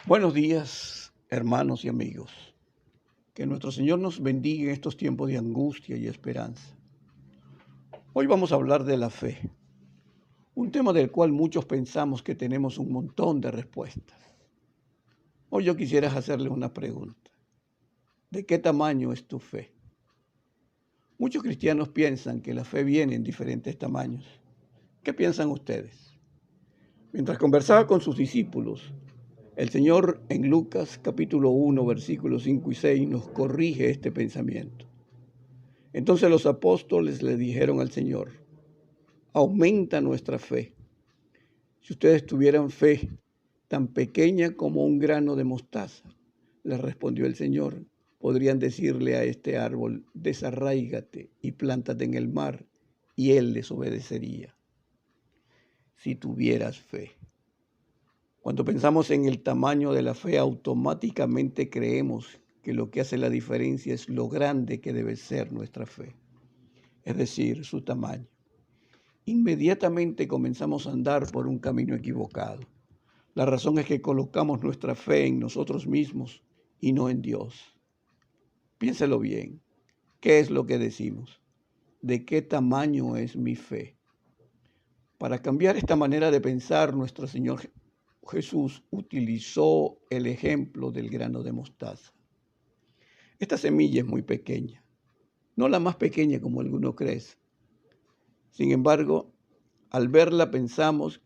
Buenos días, hermanos y amigos. Que nuestro Señor nos bendiga en estos tiempos de angustia y esperanza. Hoy vamos a hablar de la fe, un tema del cual muchos pensamos que tenemos un montón de respuestas. Hoy yo quisiera hacerle una pregunta. ¿De qué tamaño es tu fe? Muchos cristianos piensan que la fe viene en diferentes tamaños. ¿Qué piensan ustedes? Mientras conversaba con sus discípulos, el Señor en Lucas capítulo 1, versículos 5 y 6 nos corrige este pensamiento. Entonces los apóstoles le dijeron al Señor: aumenta nuestra fe. Si ustedes tuvieran fe tan pequeña como un grano de mostaza, les respondió el Señor, podrían decirle a este árbol: desarráigate y plántate en el mar, y él les obedecería. Si tuvieras fe. Cuando pensamos en el tamaño de la fe, automáticamente creemos que lo que hace la diferencia es lo grande que debe ser nuestra fe, es decir, su tamaño. Inmediatamente comenzamos a andar por un camino equivocado. La razón es que colocamos nuestra fe en nosotros mismos y no en Dios. Piénselo bien. ¿Qué es lo que decimos? ¿De qué tamaño es mi fe? Para cambiar esta manera de pensar, nuestro Señor Jesús utilizó el ejemplo del grano de mostaza. Esta semilla es muy pequeña, no la más pequeña como alguno cree. Sin embargo, al verla pensamos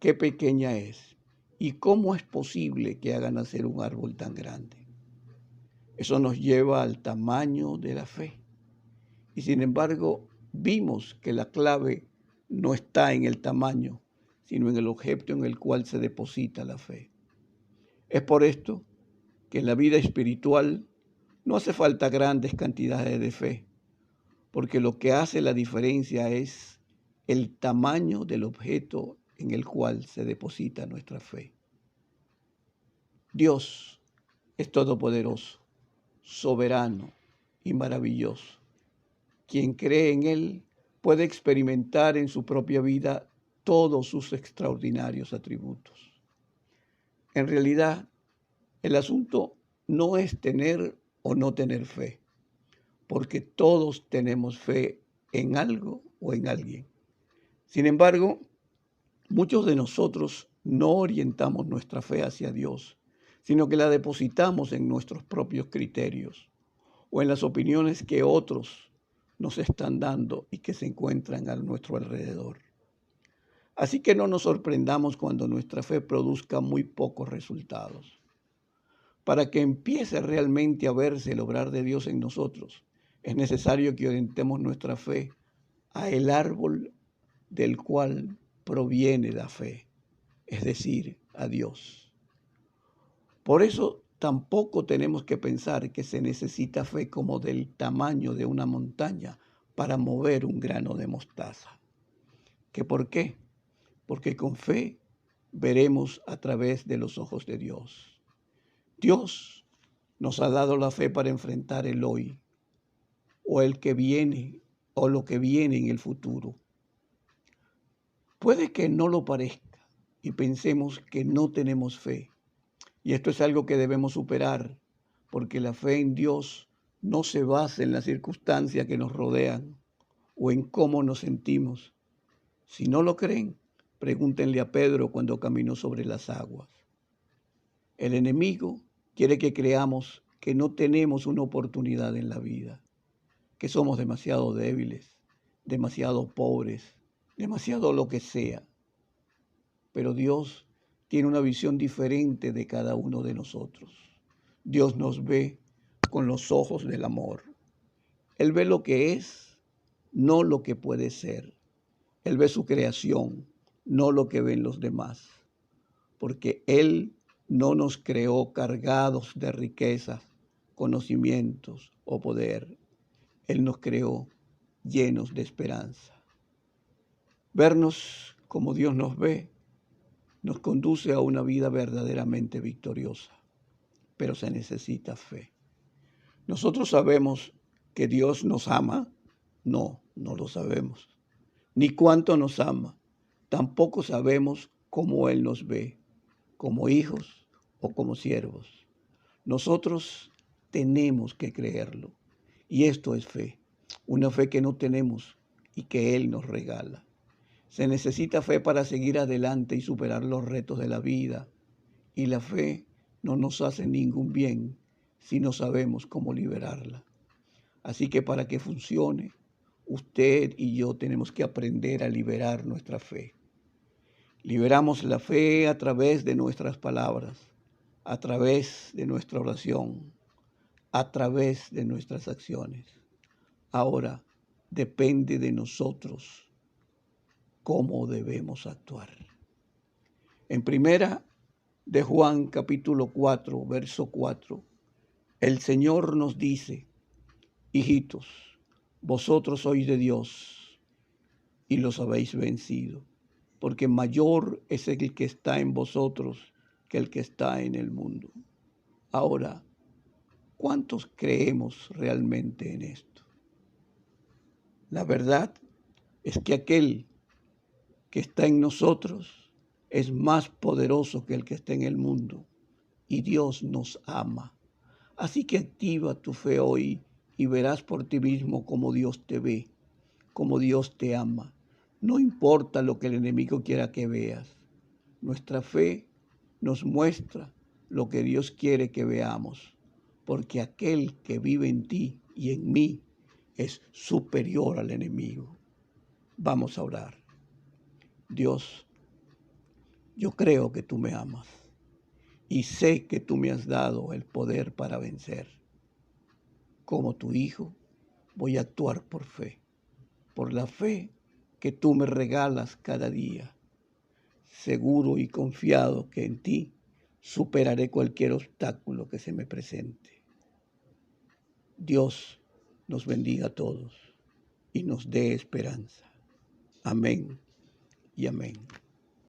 qué pequeña es y cómo es posible que haga nacer un árbol tan grande. Eso nos lleva al tamaño de la fe. Y sin embargo, vimos que la clave no está en el tamaño, sino en el objeto en el cual se deposita la fe. Es por esto que en la vida espiritual no hace falta grandes cantidades de fe, porque lo que hace la diferencia es el tamaño del objeto en el cual se deposita nuestra fe. Dios es todopoderoso, soberano y maravilloso. Quien cree en Él puede experimentar en su propia vida todos sus extraordinarios atributos. En realidad, el asunto no es tener o no tener fe, porque todos tenemos fe en algo o en alguien. Sin embargo, muchos de nosotros no orientamos nuestra fe hacia Dios, sino que la depositamos en nuestros propios criterios o en las opiniones que otros nos están dando y que se encuentran a nuestro alrededor. Así que no nos sorprendamos cuando nuestra fe produzca muy pocos resultados. Para que empiece realmente a verse el obrar de Dios en nosotros, es necesario que orientemos nuestra fe a el árbol del cual proviene la fe, es decir, a Dios. Por eso tampoco tenemos que pensar que se necesita fe como del tamaño de una montaña para mover un grano de mostaza. ¿Qué por qué? Porque con fe veremos a través de los ojos de Dios. Dios nos ha dado la fe para enfrentar el hoy, o el que viene, o lo que viene en el futuro. Puede que no lo parezca y pensemos que no tenemos fe. Y esto es algo que debemos superar, porque la fe en Dios no se basa en las circunstancias que nos rodean o en cómo nos sentimos. Si no lo creen, pregúntenle a Pedro cuando caminó sobre las aguas. El enemigo quiere que creamos que no tenemos una oportunidad en la vida, que somos demasiado débiles, demasiado pobres, demasiado lo que sea. Pero Dios tiene una visión diferente de cada uno de nosotros. Dios nos ve con los ojos del amor. Él ve lo que es, no lo que puede ser. Él ve su creación, no lo que ven los demás. Porque Él no nos creó cargados de riquezas, conocimientos o poder. Él nos creó llenos de esperanza. Vernos como Dios nos ve nos conduce a una vida verdaderamente victoriosa, pero se necesita fe. ¿Nosotros sabemos que Dios nos ama? No, no lo sabemos. Ni cuánto nos ama. Tampoco sabemos cómo Él nos ve, como hijos o como siervos. Nosotros tenemos que creerlo. Y esto es fe, una fe que no tenemos y que Él nos regala. Se necesita fe para seguir adelante y superar los retos de la vida. Y la fe no nos hace ningún bien si no sabemos cómo liberarla. Así que para que funcione, usted y yo tenemos que aprender a liberar nuestra fe. Liberamos la fe a través de nuestras palabras, a través de nuestra oración, a través de nuestras acciones. Ahora depende de nosotros cómo debemos actuar. En primera de Juan capítulo 4, verso 4, el Señor nos dice: hijitos, vosotros sois de Dios y los habéis vencido, porque mayor es el que está en vosotros que el que está en el mundo. Ahora, ¿cuántos creemos realmente en esto? La verdad es que aquel que está en nosotros es más poderoso que el que está en el mundo, y Dios nos ama. Así que activa tu fe hoy y verás por ti mismo cómo Dios te ve, cómo Dios te ama. No importa lo que el enemigo quiera que veas. Nuestra fe nos muestra lo que Dios quiere que veamos, porque aquel que vive en ti y en mí es superior al enemigo. Vamos a orar. Dios, yo creo que tú me amas y sé que tú me has dado el poder para vencer. Como tu hijo, voy a actuar por fe, por la fe que tú me regalas cada día, seguro y confiado que en ti superaré cualquier obstáculo que se me presente. Dios nos bendiga a todos y nos dé esperanza. Amén y amén.